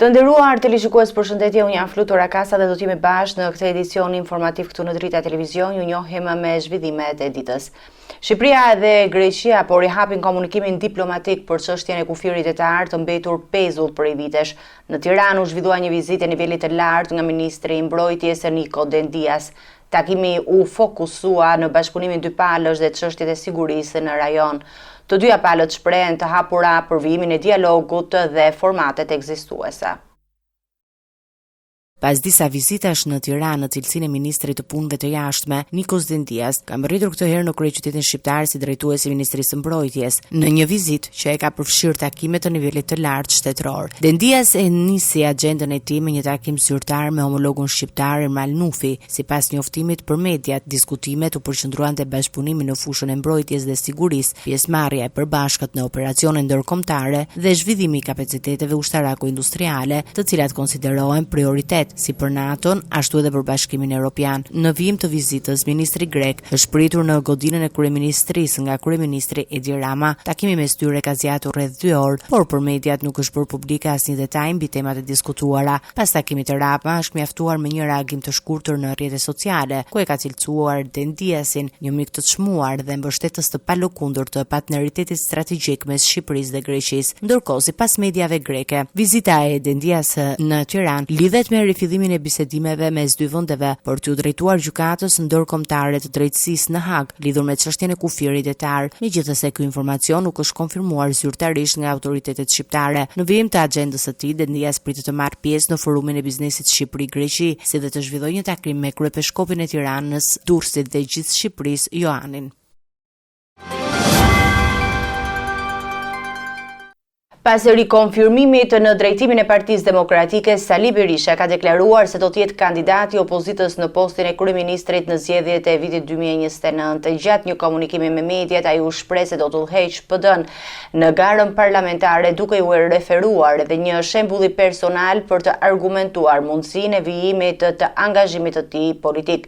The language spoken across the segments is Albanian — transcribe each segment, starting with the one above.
Të nderuar televizikues, përshëndetje, unë jam Flutur Akasa dhe do t'jemi bashkë në këtë edicion informativ këtu në Drita Televizion. Ju njohim me zhvillimet e ditës. Shqipëria dhe Greqia po rihapin komunikimin diplomatik për çështjen e kufirit detar të mbetur pezull prej vitesh. Në Tiranë u zhvillua një vizitë e nivelit të lartë nga ministri i mbrojtjes Niko Dendias. Takimi u fokusua në bashkëpunimin dy palësh dhe çështjet e sigurisë në rajon. Të dyja palët shprehen të hapura për vijimin e dialogut dhe formatet ekzistuese. Pas disa vizitash në Tiranë në cilësinë e ministrit të punëve të jashtme, Nikos Dendias ka mbërritur këtë herë në kryeqytetin shqiptar si drejtues i Ministrisë së Mbrojtjes, në një vizitë që e ka përfshirë takime të nivelit të lartë shtetëror. Dendias e nisi agjendën e tij me një takim zyrtar me homologun shqiptar Ermal Nufi. Sipas njoftimit për mediat, diskutimet u përqendruan te bashkëpunimi në fushën e mbrojtjes dhe sigurisë, pjesëmarrja e përbashkët në operacione ndërkombëtare dhe zhvillimi i kapaciteteve ushtarako-industriale, të cilat konsiderohen prioritet si për NATO-n, ashtu edhe për Bashkimin Evropian. Në vijim të vizitës, ministri grek është pritur në godinën e kryeministrisë nga kryeministri Edi Rama. Takimi mes tyre ka zgjatur rreth 2 orë, por për mediat nuk është bërë publike asnjë detaj mbi temat e diskutuara. Pas takimit të Rama është mjaftuar me një reagim të shkurtër në rrjetet sociale, ku e ka cilësuar Dendiasin një mik të çmuar dhe mbështetës të palëkundur të partneritetit strategjik mes Shqipërisë dhe Greqisë. Ndërkohë, sipas mediave greke, vizita e Dendias në Tiranë lidhet me fillimin e bisedimeve mes dy vendeve për t'u drejtuar gjykatës ndërkombëtare të drejtësisë në Hag lidhur me çështjen e kufirit detar. Megjithase ky informacion nuk është konfirmuar zyrtarisht nga autoritetet shqiptare. Në vijim të agjendës së tij, Dendias pritet të marrë pjesë në forumin e biznesit Shqipëri-Greqi, si dhe të zhvillojë një takim me kryepeshkopin e Tiranës, Durrësit dhe gjithë Shqipërisë, Ioanin. Pas rikonfirmimit në drejtimin e Partisë Demokratike, Sali Berisha ka deklaruar se do të jetë kandidati i opozitës në postin e kryeministrit në zgjedhjet e vitit 2029. Gjatë një komunikimi me mediat, ai u shpreh se do të udhëheqë PD-n në garën parlamentare, duke u referuar edhe një shembulli personal për të argumentuar mundësinë e vijimit të angazhimit të tij politik.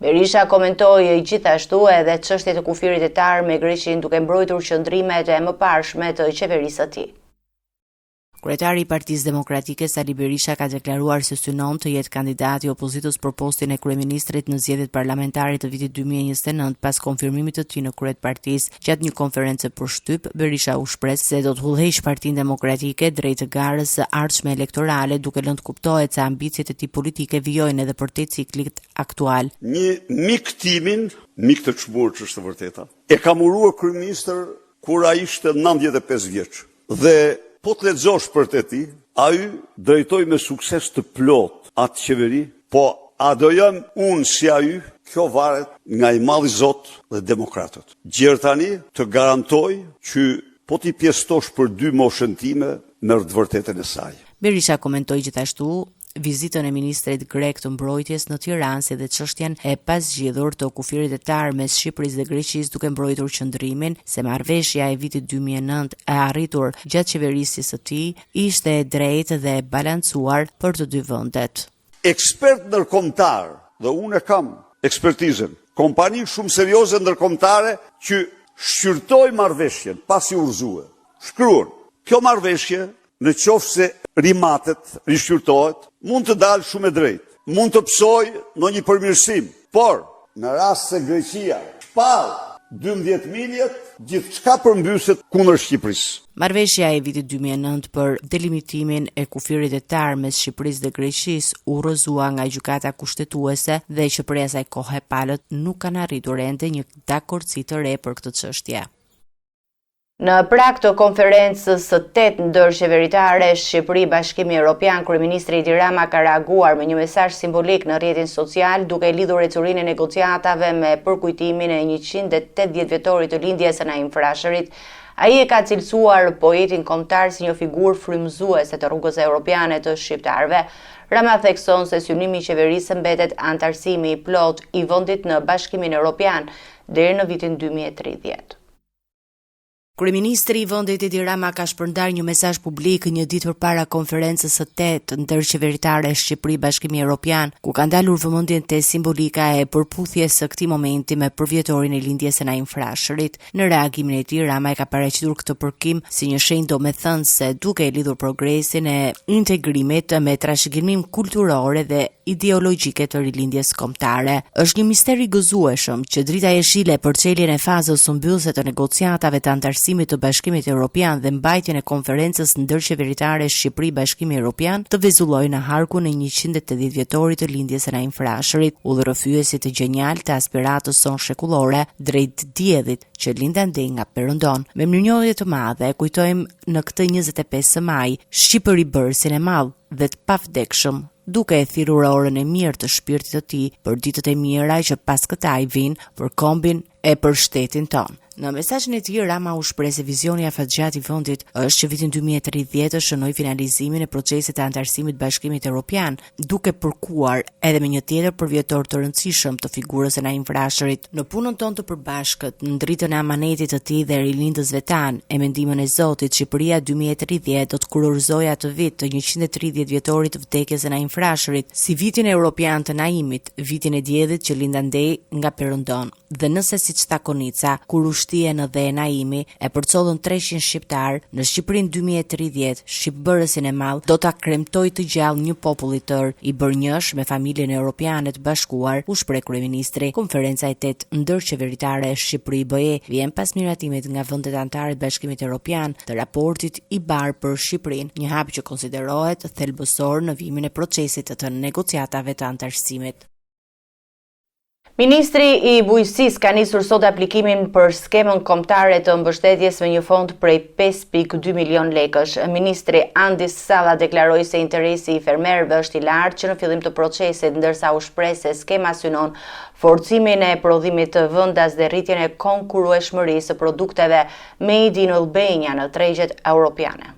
Berisha komentoi gjithashtu edhe çështjet e kufirit detar me Greqinë, duke mbrojtur qëndrimet e mëparshme të qeverisë së tij. Kryetari i Partisë Demokratike Sali Berisha ka deklaruar se synon të jetë kandidati i opozitës për postin e kryeministrit në zgjedhjet parlamentare të vitit 2029 pas konfirmimit të tij në krye të partisë. Gjatë një konferencë përshtyp, Berisha u shpreh se do të udhëheqë Partinë Demokratike drejt garës së ardhshme elektorale, duke lënë të kuptohet se ambicjet e tij politike vijojnë edhe për te ciklit aktual. Një mik të çmur që është e vërteta. E ka muruar kryeministër kur ai ishte 95 vjeç. Dhe po të lexosh për të ti, ai drejtoi me sukses të plot atë qeveri, po a do jam unë si ai, kjo varet nga i madhi Zot dhe demokratët. Gjerë tani të garantoj që po t'i pjestosh për 2 moshën time merr të vërtetën e saj. Berisha komentoi gjithashtu vizitën e ministrit grek të mbrojtjes në Tiranë, si dhe çështjen e pasgjidhur të kufirit detar mes Shqipërisë dhe Greqisë, duke mbrojtur qëndrimin se marrëveshja e vitit 2009 e arritur gjatë qeverisjes së tij ishte e drejtë dhe e balancuar për të dy vendet. Ekspert ndërkombëtar, dhe unë kam ekspertizën, kompani shumë serioze ndërkombëtare që shqyrtoi marrëveshjen pasi urzuar. Shkruan, kjo marrëveshje në qoftë se rimatet, rishqyrtohet, mund të dalë shumë e drejtë, mund të psoj në një përmirësim, por në rast se Greqia shpall 12 miljet, gjithçka përmbyset kundër Shqipërisë. Marrëveshja e vitit 2009 për delimitimin e kufirit detar mes Shqipërisë dhe Greqisë u rrëzua nga gjykata kushtetuese dhe që për asaj kohe palët nuk kanë arritur ende një dakordsi të re për këtë çështje. Në prag të konferencës së 8 ndërqeveritare Shqipëri-Bashkimi Evropian, kryeministri Edi Rama ka reaguar me një mesazh simbolik në rrjetin social, duke lidhur ecurinë e negociatave me përkujtimin e 180 vjetorit të lindjes së Naim Frashërit. Ai e ka cilësuar poetin kombëtar si një figurë frymëzuese të rrugës europiane të shqiptarëve. Rama thekson se synimi i qeverisë mbetet antarësimi i plot i vendit në Bashkimin Evropian deri në vitin 2030. Kryeministri i vendit Edi Rama ka shpërndar një mesazh publik një ditë përpara konferencës së 8 ndërqeveritare Shqipëri-Bashkimi Evropian, ku ka ndalur vëmendjen te simbolika e përputhjes së këtij momenti me përvjetorin e lindjes së Naim Frashërit. Në reagimin e tij, Rama e ka paraqitur këtë përkim si një shenjë domethënëse duke e lidhur progresin e integrimit me trashëgimim kulturore dhe ideologjike të rilindjes kombëtare. Është një mister i gëzueshëm që drita jeshile për çeljen e fazës së mbyllëse të negociatave të antarësimit të Bashkimit Evropian dhe mbajtjen e konferencës ndërqeveritare Shqipëri-Bashkimi Evropian të vezullojë në harkun e 180 vjetorit të lindjes së Naim Frashërit, udhërrëfyesi të gjenjal të aspiratës son shekullore drejt diellit që lind andej nga Perëndon. Me mirënjohje të madhe kujtojmë në këtë 25 maj Shqipëri-bërësin e madh dhe të pavdekshëm, duke e thirrur orën e mirë të shpirtit të tij për ditët e mira që pas kësaj vinë për kombin e për shtetin ton. Në mesazhin e tij, Rama u shpreh se vizioni i afatgjat i vendit është që vitin 2030 të shënoj finalizimin e procesit të antarësimit Bashkimit Evropian, duke përkuar edhe me një tjetër përvjetor të rëndësishëm të figurës së Naim Frashërit. Në punën tonë të përbashkët, në dritën e amanetit të tij dhe rilindësve tan, e mendimin e Zotit, Shqipëria 2030 do të kurorëzojë atë vit të 130 vjetorit të vdekjes së Naim Frashërit si vitin evropian të Naimit, vitin e diellit që lind andej nga Perëndon. Dhe nëse siç tha Konica, kur ushtien dhe e Naimi e përcollën 300 shqiptar në Shqipërinë 2030, shqipbërësin e madh do ta kremtoj të gjallë një popull i tërë i bërnjësh me familjen europiane të bashkuar, u shpreh kryeministri. Konferenca e 8 ndërqeveritare e Shqipëri-BE vjen pas miratimit nga vendet anëtare të Bashkimit Evropian të raportit i bar për Shqipërinë, një hap që konsiderohet thelbësor në vimin e procesit të negociatave të antarësimit. Ministri i Bujqësisë ka nisur sot aplikimin për skemën kombëtare të mbështetjes me një fond prej 5.2 milion lekësh. Ministri Andis Salla deklaroi se interesi i fermerëve është i lartë që në fillim të procesit, ndërsa u shpreh se skema synon forcimin e prodhimit të vendas dhe rritjen e konkurrueshmërisë së produkteve made in Albania në tregjet europiane.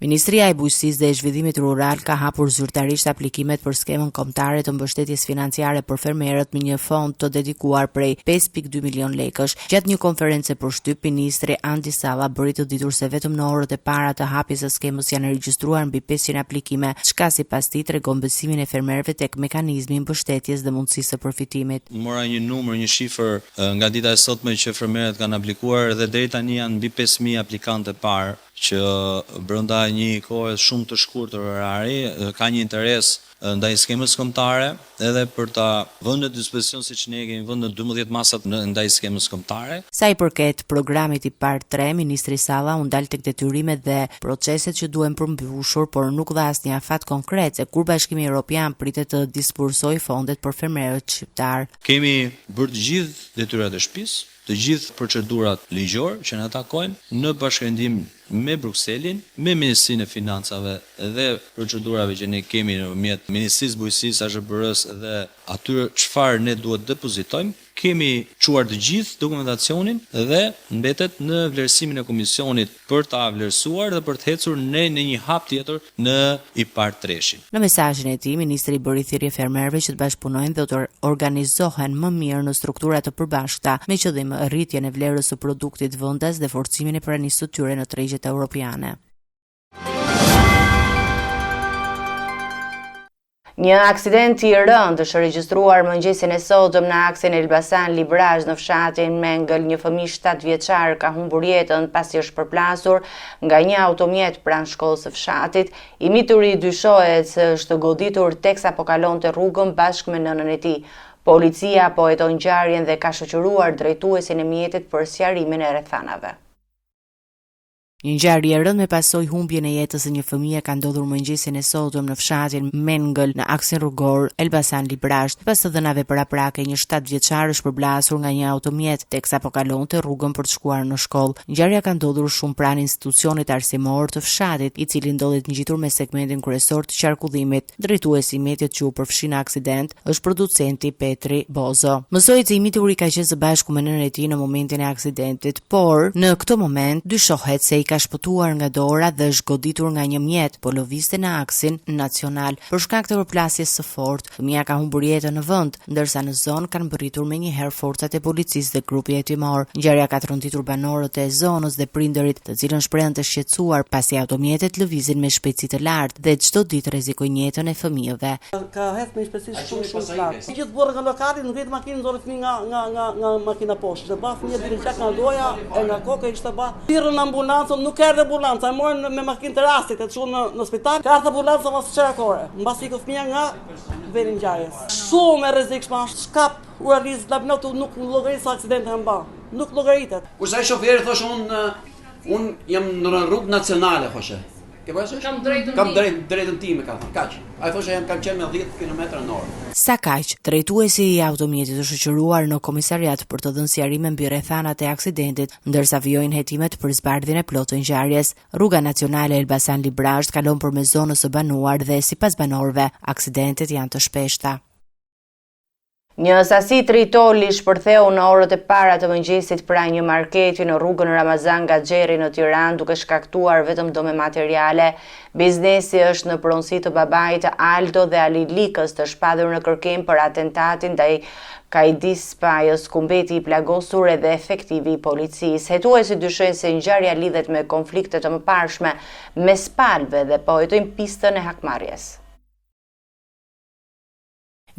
Ministria e Bujqësisë dhe e Zhvillimit Rural ka hapur zyrtarisht aplikimet për skemën kombëtare të mbështetjes financiare për fermerët me një fond të dedikuar prej 5.2 milion lekësh. Gjatë një konferencë përshtyp, ministri Andi Salla bëri të ditur se vetëm në orët e para të hapjes së skemës janë regjistruar mbi 500 aplikime, çka sipas tij tregon besimin e fermerëve tek mekanizmi i mbështetjes dhe mundësisë së përfitimit. Mora një numër, një shifër nga dita e sotme që fermerët kanë aplikuar dhe deri tani janë mbi 5.000 aplikantë parë që brenda një kohe shumë të shkurtër orari ka një interes ndaj skemës kombëtare edhe për ta vënë në dispozicion siç ne kemi vënë në 12 masat ndaj skemës kombëtare. Sa i përket programit i parë 3, ministri Salla u ndal tek detyrimet dhe proceset që duhen përmbushur, por nuk dha asnjë afat konkret se kur Bashkimi Evropian pritet të disbursojë fondet për fermerët shqiptar. Kemi bërë të gjithë detyrat e shtëpisë, të gjithë procedurat ligjore që na takojnë në bashkëndim me Brukselin, me Ministrinë e Financave dhe procedurave që ne kemi nëpërmjet Ministrisë së Bujqësisë, AZBR-s dhe atyre çfarë ne duhet depozitojmë. Kemi çuar të gjithë dokumentacionin dhe mbetet në vlerësimin e komisionit për ta vlerësuar dhe për të ecur në një hap tjetër në i parë 3-shin. Në mesazhin e tij, ministri bëri thirrje fermerëve që të bashkëpunojnë dhe të organizohen më mirë në struktura të përbashkëta me qëllim rritjen e vlerës së produktit vendas dhe forcimin e pranisë së tyre në tregjet europiane. Një aksident i rënd është regjistruar mëngjesin e sotëm në aksin Elbasan Librazh në fshatin Mengël. Një fëmijë 7 vjeçar ka humbur jetën pasi është përplasur nga një automjet pranë shkollës së fshatit. I mituri dyshohet se është goditur teksa po kalonte rrugën bashkë me nënën e tij. Policia po heton ngjarjen dhe ka shoqëruar drejtuesin e mjetit për sqarimin e rrethanave. Një ngjarje e rëndë me pasojë humbjen e jetës së një fëmie ka ndodhur mëngjesin e sotëm në fshatin Mengël në aksin rrugor Elbasan Librazh. Pas të dhënave paraprake, një 7 vjeçar është përblasur nga një automjet teksa po kalonte rrugën për të shkuar në shkollë. Ngjarja ka ndodhur shumë pranë institucionit arsimor të fshatit, i cili ndodhet ngjitur me segmentin kryesor të qarkullimit. Drejtuesi i mjetit që u përfshi në aksident është producenti Petri Bozo. Mësohet se i mituri ka qenë së bashku me nënën e tij në momentin e aksidentit, por në këtë moment dyshohet se i ka shpëtuar nga dora dhe është goditur nga një mjet, po lëvizte në aksin nacional. Për shkak të përplasjes së fortë, fëmia ka humbur jetën në vend, ndërsa në zonë kanë mbërritur menjëherë forcat e policisë dhe grupi hetimor. Ngjarja ka tronditur banorët e zonës dhe prindërit, të cilën shprehen të shqetësuar pasi automjetet lëvizin me shpejtësi të lartë dhe çdo ditë rrezikojnë jetën e fëmijëve. Ka hedh me shpejtësi shumë të lartë. Gjithë burrë nga lokali ngrit makinën nxorën fëmijë nga makina poshtë. Dhe ba fëmijë deri çak nga goja e nga koka ishte ba. Thirrën ambulancën, nuk erdhi ambulanca, e morën me makinë të rastit, e çuan në spital. Ka ardhur ambulanca pas çerakore. Mbas iku fëmia nga veri ngjarjes. Shumë e rrezikshme, shkap u realiz labnotu nuk llogarit sa aksidenti mba. Nuk llogaritet. Kurse ai shoferi thosh un jam në rrugë nacionale thoshë. Kam drejtën time ka thënë. Kaq. Ai thoshte kam qenë me 10 km/h. Sa kaq, drejtuesi i automjetit është shoqëruar në komisariat për të dhënë sqarime mbi rrethanat e aksidentit, ndërsa vijojnë hetimet për zbardhjen e plotë të ngjarjes. Rruga nacionale Elbasan Librazh kalon përmes zonës së banuar dhe sipas banorëve, aksidentet janë të shpeshta. Një sasi tritoli shpërtheu në orët e para të mëngjesit pranë një marketi në rrugën Ramazan Gaxheri në Tiranë, duke shkaktuar vetëm dëme materiale. Biznesi është në pronësi të babait Aldo dhe Ali Likës, të shpadur në kërkim për atentatin ndaj Kaidis Spajës, ku mbeti i plagosur edhe efektivi i policisë. Hetuesi dyshojnë se ngjarja lidhet me konflikte të mëparshme mes palëve dhe po hetojnë pistën e hakmarrjes.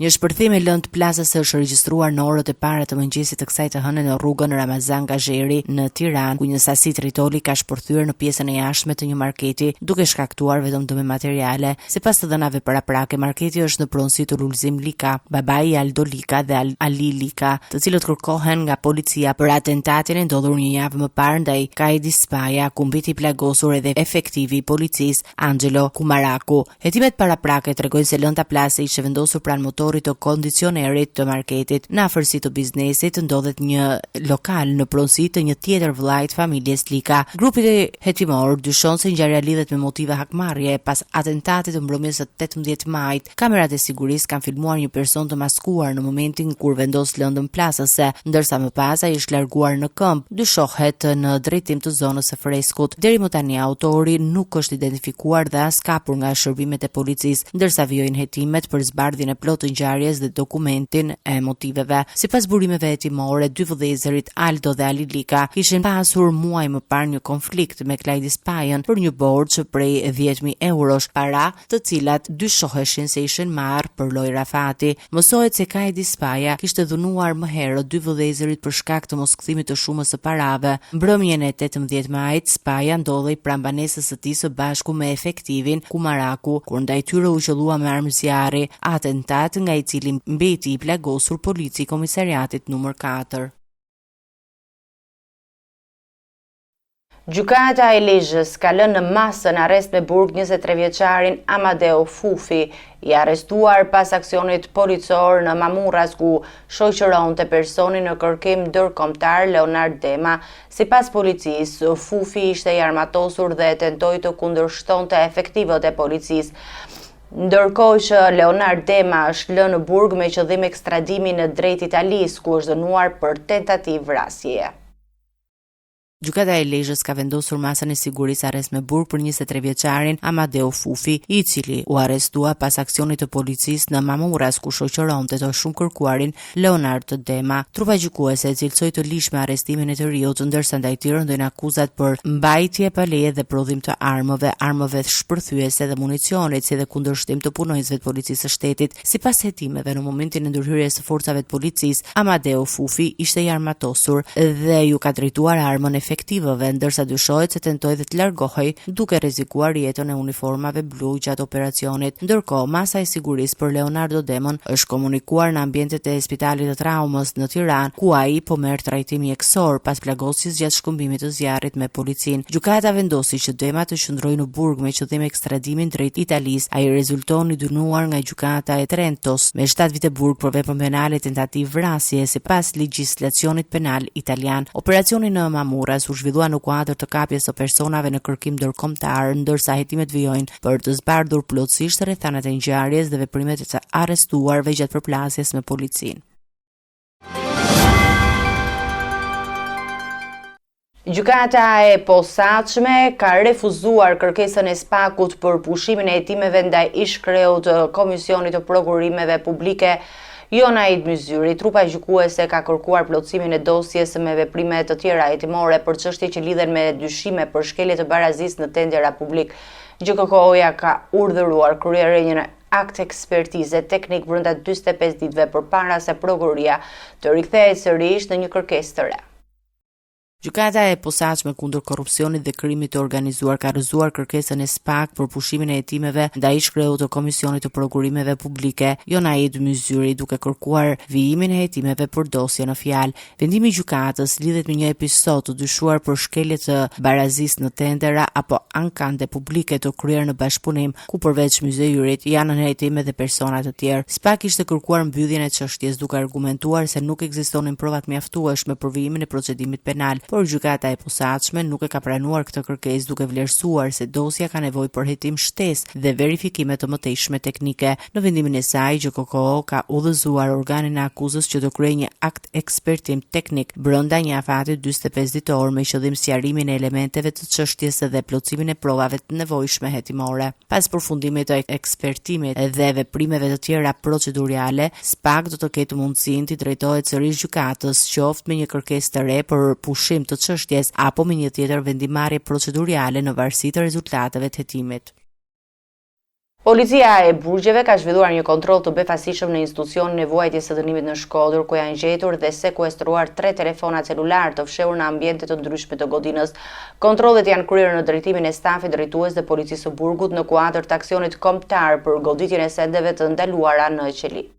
Një shpërthim i lëndë plazës është regjistruar në orët e para të mëngjesit të kësaj të hënë në rrugën Ramazan Gaxheri në Tiranë, ku një sasi tritoli ka shpërthyer në pjesën e jashtme të një marketi, duke shkaktuar vetëm dëme materiale. Sipas të dhënave paraprake, marketi është në pronësi të Lulzim Lika, babai i Aldo Lika dhe Ali Lika, të cilët kërkohen nga policia për atentatin e ndodhur një javë më parë ndaj Kaidis Spaja, ku mbeti i plagosur edhe efektivi i policisë Angelo Kumaraku. Hetimet paraprake tregojnë se lënda plase ishte vendosur pranë motorit të kondicionerit të marketit. Në afërsi të biznesit ndodhet një lokal në pronësi të një tjetër vllajt familjes Lika. Grupi hetimor dyshon se ngjarja lidhet me motive hakmarrje pas atentatit të mbrëmjes së 18 majit. Kamerat e sigurisë kanë filmuar një person të maskuar në momentin kur vendos lëndën plasëse, ndërsa më pas ai është larguar në këmbë. Dyshohet në drejtim të zonës së freskut. Deri më tani autori nuk është identifikuar dhe as kapur nga shërbimet e policisë, ndërsa vijojnë hetimet për zbardhjen e plotë ngjarjes dhe dokumentin e motiveve. Sipas burimeve hetimore, dy vëllezërit Aldo dhe Ali Lika kishin pasur muaj më parë një konflikt me Kaidis Spajën për një borxh prej 10.000 eurosh, para të cilat dyshoheshin se ishin marrë për lojë rafati. Mësohet se Kaidis Spaja kishte dhunuar më herët dy vëllezërit për shkak të moskthimit të shumës së parave. Mbrëmjen e 18 majit, Spaja ndodhej pranë banesës së tij së bashku me efektivin Kumaraku, kur ndaj tyre u qellua me armë zjarri, atentat nga i cili mbeti i plagosur polici komisariatit numër 4. Gjykata e Lezhës ka lënë në masë në arrest me burg 23 vjeçarin Amadeo Fufi, i arrestuar pas aksionit policor në Mamurras, ku shoqëronte personin në kërkim ndërkombëtar Leonard Dema. Sipas policisë, Fufi ishte i armatosur dhe tentoi të kundërshtonte efektivët e policisë. Ndërkohë që Leonard Dema është lënë në burg me qëllim ekstradimi në drejt Italisë, ku është dënuar për tentativë vrasjeje. Gjykata e Lezhës ka vendosur masën e sigurisë arrest me burg për 23 vjeçarin Amadeo Fufi, i cili u arrestua pas aksionit të policisë në Mamurras, ku shoqëronte të shumë kërkuarin Leonard Dema. Trupa gjykuese cilësoi të lishme arrestimin e të riut, ndërsa ndaj tyre ndojnë akuzat për mbajtje pa leje dhe prodhim të armëve shpërthyese dhe municionit, si dhe kundërshtim të punonjësve të policisë së shtetit. Sipas hetimeve, në momentin e ndërhyrjes së forcave të policisë, Amadeo Fufi ishte i armatosur dhe ju ka drejtuar armën efektivëve, ndërsa dyshohet se tentoi të largohej duke rrezikuar jetën e uniformave blu gjatë operacionit. Ndërkohë, masa e sigurisë për Leonardo Demon është komunikuar në ambientet e spitalit të traumës në Tiranë, ku ai po merr trajtim mjekësor pas plagosjes gjatë shkëmbimit të zjarrit me policinë. Gjykata vendosi që Dema të qëndrojë në burg me qëllim ekstradimin drejt Italisë. Ai rezultoni dënuar nga gjykata e Trentos me 7 vite burg për veprën penale tentativë vrasje sipas legjislacionit penal italian. Operacioni në Mamurras u zhvillua në kuadër të kapjes së personave në kërkim ndërkombëtar, ndërsa hetimet vijojnë për të zbardhur plotësisht rrethanat e ngjarjes dhe veprimet e të arrestuarve gjatë përplasjes me policinë. Gjykata e posaçme ka refuzuar kërkesën e SPAK-ut për pushimin e hetimeve ndaj ish-kreut të Komisionit të Prokurimeve Publike Jonaid Myzyri. Trupa gjykuese ka kërkuar plotësimin e dosjes me veprime të tjera hetimore për çështje që lidhen me dyshime për shkelje të barazisë në tendera publik. GKK-ja ka urdhëruar kryerjen e akt ekspertize teknik brenda 45 ditëve përpara se prokuroria të rikthehet sërish në një kërkesë të re. Gjykata e posaçme kundër korrupsionit dhe krimit të organizuar ka rrëzuar kërkesën e SPAK për pushimin e hetimeve ndaj ish-kreut të Komisionit të Prokurimeve Publike Jonaid Myzyri, duke kërkuar vijimin e hetimeve për dosje në fjalë. Vendimi i gjykatës lidhet me një episod të dyshuar për shkelje të barazisë në tendera apo ankande publike të kryer në bashkëpunim, ku përveç Myzyrit janë në hetime dhe persona të tjerë. SPAK ishte kërkuar mbylljen e çështjes duke argumentuar se nuk ekzistonin provat mjaftueshme për vijimin e procedimit penal. Por gjykata e posaçme nuk e ka pranuar këtë kërkesë, duke vlerësuar se dosja ka nevojë për hetim shtesë dhe verifikime të mëtejshme teknike. Në vendimin e saj, GKK ka udhëzuar organin e akuzës që të kryejë një akt ekspertim teknik brenda një afati 45 ditor me qëllim sqarimin e elementeve të çështjes dhe plotësimin e provave të nevojshme hetimore. Pas përfundimit të ekspertimit dhe veprimeve të tjera procedurale, SPAK do të ketë mundësinë të drejtohet sërish gjykatës, qoftë me një kërkesë të re për pushim të çështjes apo me një tjetër vendimarrje procedurale në varësi të rezultateve të hetimit. Policia e Burgjeve ka zhvilluar një kontroll të befasishëm në institucionin e vuajtjes së dënimit në Shkodër, ku janë gjetur dhe sekuestruar 3 telefona celular të fshehur në ambiente të ndryshme të godinës. Kontrollet janë kryer në drejtimin e stafit drejtues dhe policisë së Burgut në kuadër të aksionit kombëtar për goditjen e sendeve të ndaluara në qeli.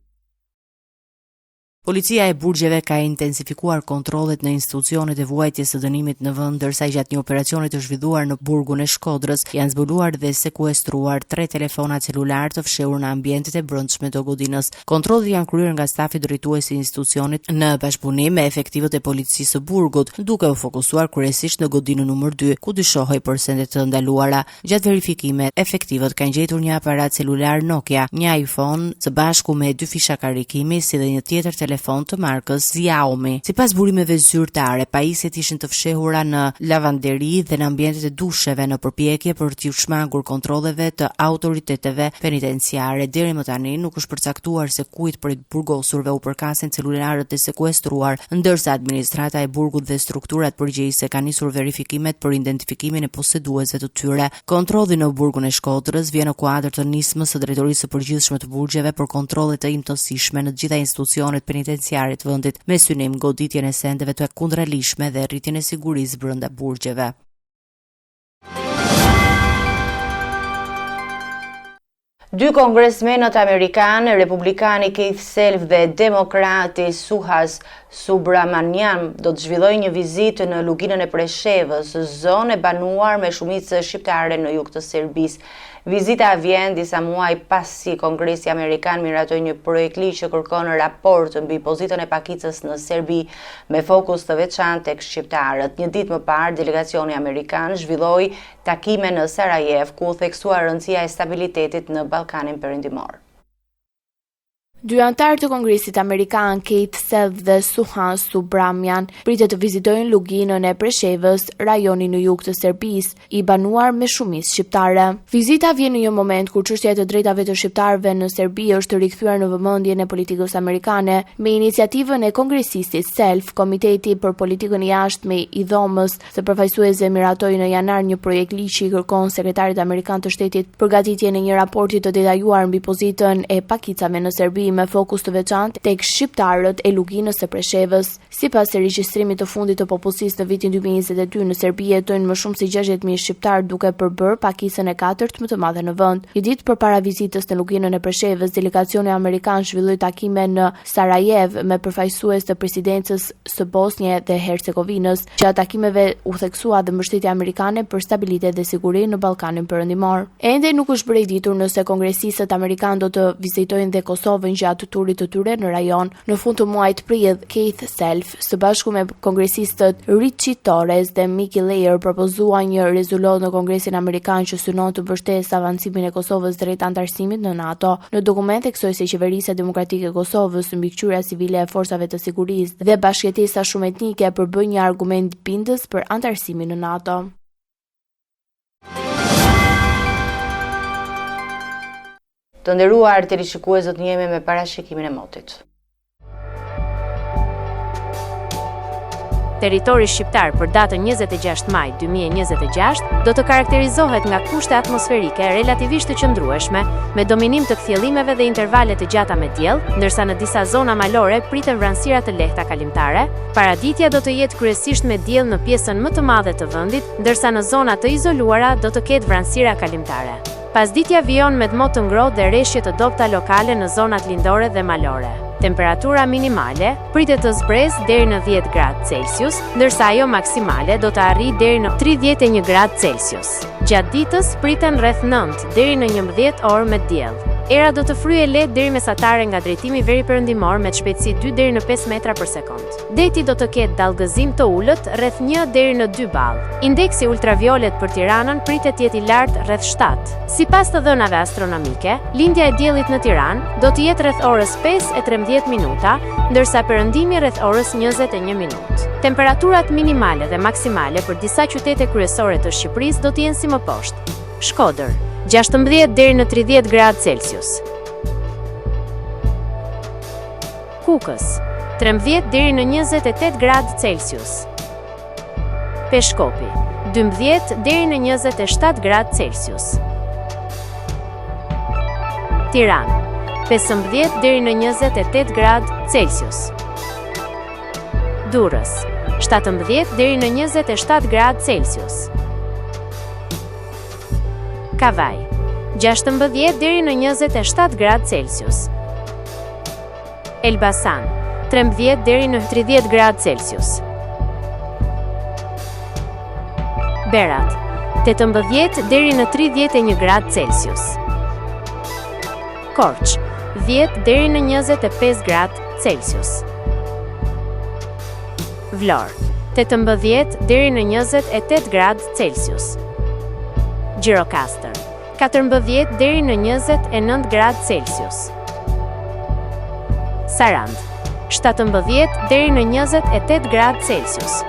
Policia e Burgjeve ka intensifikuar kontrollet në institucionet e vuajtjes së dënimit në vend, ndërsa gjatë një operacioni të zhvilluar në burgun e Shkodrës janë zbuluar dhe sekuestruar 3 telefona celular të fshehur në ambientet e brendshme të godinës. Kontrollet janë kryer nga stafi drejtues i institucionit në bashkëpunim me efektivët e policisë së Burgut, duke u fokusuar kryesisht në godinën numër 2, ku dyshohej për sende të ndaluara. Gjatë verifikimit, efektivët kanë gjetur një aparat celular Nokia, një iPhone së bashku me 2 fisha karikimi, si dhe një tjetër telefon të markës Xiaomi. Sipas burimeve zyrtare, pajisjet ishin të fshehura në lavanderi dhe në ambientet e dusheve në përpjekje për t'u shmangur kontrolleve të autoriteteve penitenciare. Deri më tani nuk është përcaktuar se kujt prej burgosurve u përkasin celularët e sekuestruar, ndërsa administrata e burgut dhe strukturat përgjegjëse kanë nisur verifikimet për identifikimin e poseduesve të tyre. Kontrolli në burgun e Shkodrës vjen në kuadër të nismës së Drejtorisë së Përgjithshme të Burgjeve për kontrolle të imtësishme në të gjitha institucionet penitenciare të vendit, me synim goditjen e sendeve të kundërligjshme dhe rritjen e sigurisë brenda burgjeve. Dy kongresmenët amerikanë, republikani Keith Self dhe demokrati Suhas Subramanian, do të zhvillojnë një vizitë në luginën e Preshevës, zonë e banuar me shumicë shqiptare në jug të Serbisë. Vizita vjen disa muaj pasi Kongresi Amerikan miratoi një projekt ligj që kërkon raport mbi pozitën e pakicës në Serbi me fokus të veçantë tek shqiptarët. Një ditë më parë, delegacioni amerikan zhvilloi takime në Sarajevo, ku u theksua rëndësia e stabilitetit në Ballkanin Perëndimor. Dy anëtarë të Kongresit Amerikan, Keith Self dhe Suhan Subramanian, pritet të vizitojnë luginën e Preshevës, rajoni në jug të Serbisë, i banuar me shumicë shqiptare. Vizita vjen në një moment kur çështja e të drejtave të shqiptarëve në Serbi është rikthyer në vëmendjen e politikës amerikane. Me iniciativën e kongresistit Self, Komiteti për Politikën e Jashtme i Dhomës së përfaqësuesve miratoi në janar një projekt ligj që i kërkon sekretarit amerikan të shtetit përgatitjen e një raporti të detajuar mbi pozitën e pakicave në Serbi me fokus të veçantë tek shqiptarët e luginës së Preshevës. Sipas regjistrimit të fundit të popullsisë në vitin 2022, në Serbi jetojnë më shumë si 60.000 shqiptar, duke përbërë pakicën e 4 më të madhe në vend. Një ditë përpara vizitës në luginën e Preshevës, delegacioni amerikan zhvilloi takime në Sarajevo me përfaqësues të presidencës së Bosnjë dhe Hercegovinës. Gjatë takimeve u theksua dhe mbështetja amerikane për stabilitet dhe siguri në Ballkanin Perëndimor. Ende nuk është bërë ditur nëse kongresistët amerikanë do të vizitojnë dhe Kosovën gjatë turit të tyre në rajon. Në fund të muajit prill, Keith Self, së bashku me kongresistët Richie Torres dhe Mickey Leyer propozuan një rezolutë në Kongresin Amerikan që synon të mbështesë avancimin e Kosovës drejt antarësimit në NATO. Në dokument theksoi se qeverisja demokratike e Kosovës, mbikëqyrja civile e forcave të sigurisë dhe bashkëjetesa shumë etnike përbën një argument bindës për antarësimin në NATO. Të nderuar teleshikues, do të jemi me parashikimin e motit. Territori shqiptar për datën 26 maj 2026 do të karakterizohet nga kushte atmosferike relativisht të qëndrueshme, me dominim të kthjellimeve dhe intervale të gjata me diell, ndërsa në disa zona malore priten vranësira të lehta kalimtare. Paraditja do të jetë kryesisht me diell në pjesën më të madhe të vendit, ndërsa në zona të izoluara do të ketë vranësira kalimtare. Pasditja vijon me dëmot të ngrohtë dhe rreshje të dobta lokale në zonat lindore dhe malore. Temperatura minimale pritet të zbresë deri në 10 gradë Celsius, ndërsa ajo maksimale do të arrijë deri në 31 gradë Celsius. Gjatë ditës priten rreth 9 deri në 11 orë me diell. Era do të fryejë lehtë deri mesatare nga drejtimi veriperëndimor me shpejtësi 2 deri në 5 metra për sekond. Deti do të ketë dallgëzim të ulët rreth 1 deri në 2 ballë. Indeksi ultraviolet për Tiranën pritet të jetë i lartë rreth 7. Sipas të dhënave astronomike, lindja e diellit në Tiranë do të jetë rreth orës 5:13 minuta, ndërsa perëndimi rreth orës 21 minutë. Temperaturat minimale dhe maksimale për disa qytete kryesore të Shqipërisë do të jenë si më poshtë. Shkodër 16 deri në 30 gradë Celsius. Kukës 13 deri në 28 gradë Celsius. Peshkopi 12 deri në 27 gradë Celsius. Tiranë 15 deri në 28 gradë Celsius. Durrës 17 deri në 27 gradë Celsius. Kavaj 16 deri në 27 gradë Celsius. Elbasan 13 deri në 30 gradë Celsius. Berat 18 deri në 31 gradë Celsius. Korç 10 deri në 25 gradë Celsius. Vlorë 18 deri në 28 gradë Celsius. Gjirokastër 14 deri në 29 gradë Celsius. Sarand 17 deri në 28 gradë Celsius.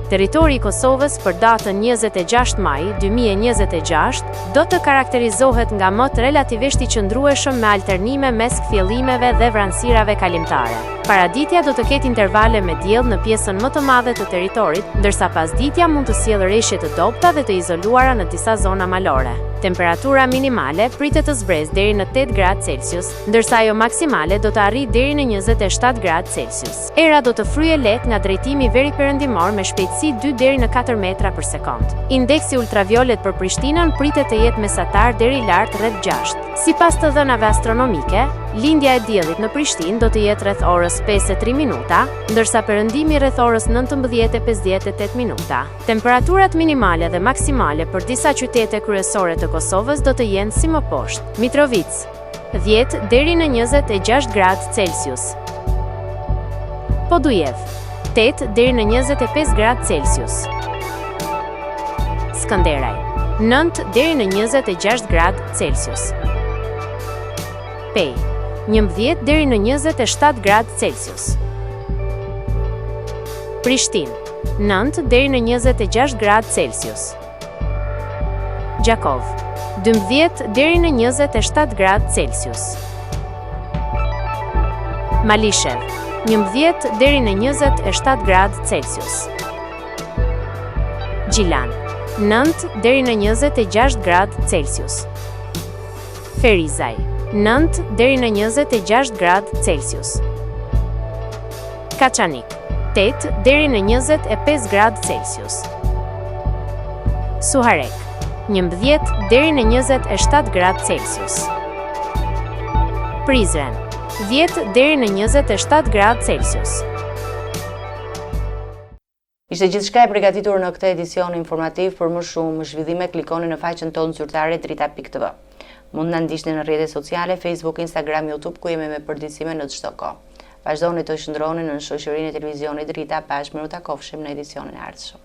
Territori i Kosovës për datën 26 maj 2026 do të karakterizohet nga mot relativisht i qëndrueshëm me alternime mes kthjellimeve dhe vranësirave kalimtare. Paraditja do të ketë intervale me diell në pjesën më të madhe të territorit, ndërsa pasditja mund të sjellë rreshje të dobta dhe të izoluara në disa zona malore. Temperatura minimale pritet të zbresë deri në 8 gradë Celsius, ndërsa ajo maksimale do të arrijë deri në 27 gradë Celsius. Era do të fryejë lehtë nga drejtimi veriperëndimor me shpejtësi 2 deri në 4 metra për sekond. Indeksi ultraviolet për Prishtinën pritet të jetë mesatar deri lart rreth 6. Sipas të dhënave astronomike, lindja e diellit në Prishtinë do të jetë rreth orës 5:03 minuta, ndërsa perëndimi rreth orës 19:58 minuta. Temperaturat minimale dhe maksimale për disa qytete kryesore të Kosovës do të jenë si më poshtë. Mitrovic 10 deri në 26 gradë Celsius. Podujev 8 deri në 25 gradë Celsius. Skënderaj 9 deri në 26 gradë Celsius. Pej 11 deri në 27 gradë Celsius. Prishtinë 9 deri në 26 gradë Celsius. Gjakov 12 deri në 27 gradë Celsius. Malishev 11 deri në 27 gradë Celsius. Gjilan 9 deri në 26 gradë Celsius. Ferizaj 9 deri në 26 gradë Celsius. Kaçanik 8 deri në 25 gradë Celsius. Suharek 11 deri në 27 gradë Celsius. Prizren 10 deri në 27 gradë Celsius. Ishte gjithçka e përgatitur në këtë edicion informativ. Për më shumë zhvillime klikoni në faqen tonë zyrtare drita.tv. Mund na ndiqni në rrjetet sociale, Facebook, Instagram, YouTube, ku jemi me përditësime në çdo kohë. Vazhdoni të qëndroni në shoqërinë e televizionit Drita, bashkë me u takofshim në edicionin e ardhshëm.